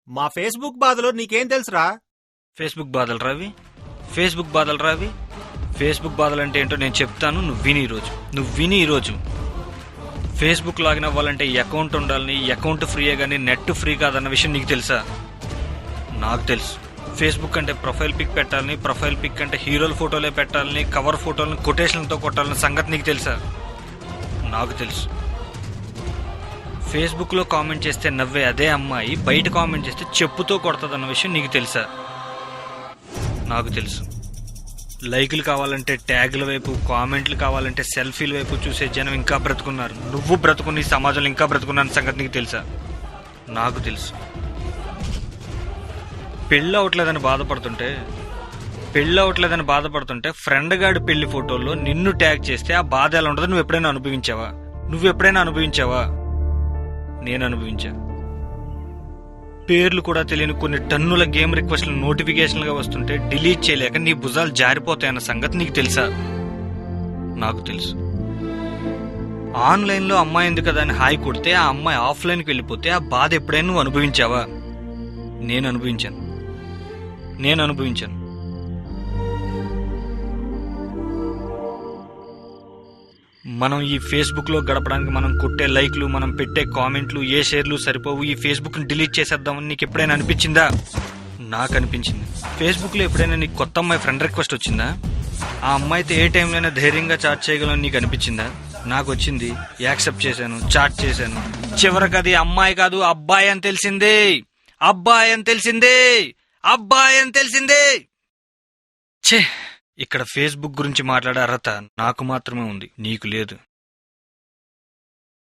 మా ఫేస్బుక్ బాధలో నీకేం తెలుసురా? ఫేస్బుక్ బాధలు రావి, ఫేస్బుక్ బాధలు రావి. ఫేస్బుక్ బాధలు అంటే ఏంటో నేను చెప్తాను, నువ్వు విని ఈరోజు. ఫేస్బుక్ లాగిన్ అవ్వాలంటే అకౌంట్ ఉండాలని, అకౌంట్ ఫ్రీయే కానీ నెట్ ఫ్రీ కాదన్న విషయం నీకు తెలుసా? నాకు తెలుసు. ఫేస్బుక్ అంటే ప్రొఫైల్ పిక్ పెట్టాలని, ప్రొఫైల్ పిక్ అంటే హీరోల ఫోటోలే పెట్టాలని, కవర్ ఫోటోలను కొటేషన్లతో కొట్టాలని సంగతి నీకు తెలుసా? నాకు తెలుసు. ఫేస్బుక్లో కామెంట్ చేస్తే నవ్వే అదే అమ్మాయి బయట కామెంట్ చేస్తే చెప్పుతో కొడతాదన్న విషయం నీకు తెలుసా? నాకు తెలుసు. లైకులు కావాలంటే ట్యాగుల వైపు, కామెంట్లు కావాలంటే సెల్ఫీల వైపు చూసే జనం ఇంకా బ్రతుకున్నారు. నువ్వు బ్రతుకుని ఈ సమాజంలో ఇంకా బ్రతుకున్న సంగతి నీకు తెలుసా? నాకు తెలుసు. పెళ్ళి అవట్లేదని బాధపడుతుంటే ఫ్రెండ్ గాడి పెళ్లి ఫోటోల్లో నిన్ను ట్యాగ్ చేస్తే ఆ బాధ ఎలా ఉంటుందో నువ్వు ఎప్పుడైనా అనుభవించావా? నేను అనుభవించా. పేర్లు కూడా తెలియని కొన్ని టన్నుల గేమ్ రిక్వెస్ట్లు నోటిఫికేషన్లుగా వస్తుంటే డిలీట్ చేయలేక నీ భుజాలు జారిపోతాయన్న సంగతి నీకు తెలుసా? నాకు తెలుసు. ఆన్లైన్లో అమ్మాయి ఉంది కదా అని హాయ్ కొడితే ఆ అమ్మాయి ఆఫ్లైన్కి వెళ్ళిపోతే ఆ బాధ ఎప్పుడైనా నువ్వు అనుభవించావా? నేను అనుభవించాను. మనం ఈ ఫేస్బుక్లో గడపడానికి మనం కొట్టే లైక్లు, మనం పెట్టే కామెంట్లు, ఏ షేర్లు సరిపోవు. ఈ ఫేస్బుక్ని డిలీట్ చేసేద్దామని నీకు ఎప్పుడైనా అనిపించిందా? నాకు అనిపించింది. ఫేస్బుక్లో ఎప్పుడైనా నీకు కొత్త అమ్మాయి ఫ్రెండ్ రిక్వెస్ట్ వచ్చిందా? ఆ అమ్మాయితో ఏ టైంలోనే ధైర్యంగా చాట్ చేయగలని నీకు అనిపించిందా? నాకు వచ్చింది. యాక్సెప్ట్ చేశాను, చాట్ చేశాను. చివరికి అది అమ్మాయి కాదు అబ్బాయి అని తెలిసిందే. ఛే, ఇక్కడ ఫేస్బుక్ గురించి మాట్లాడే అర్హత నాకు మాత్రమే ఉంది, నీకు లేదు.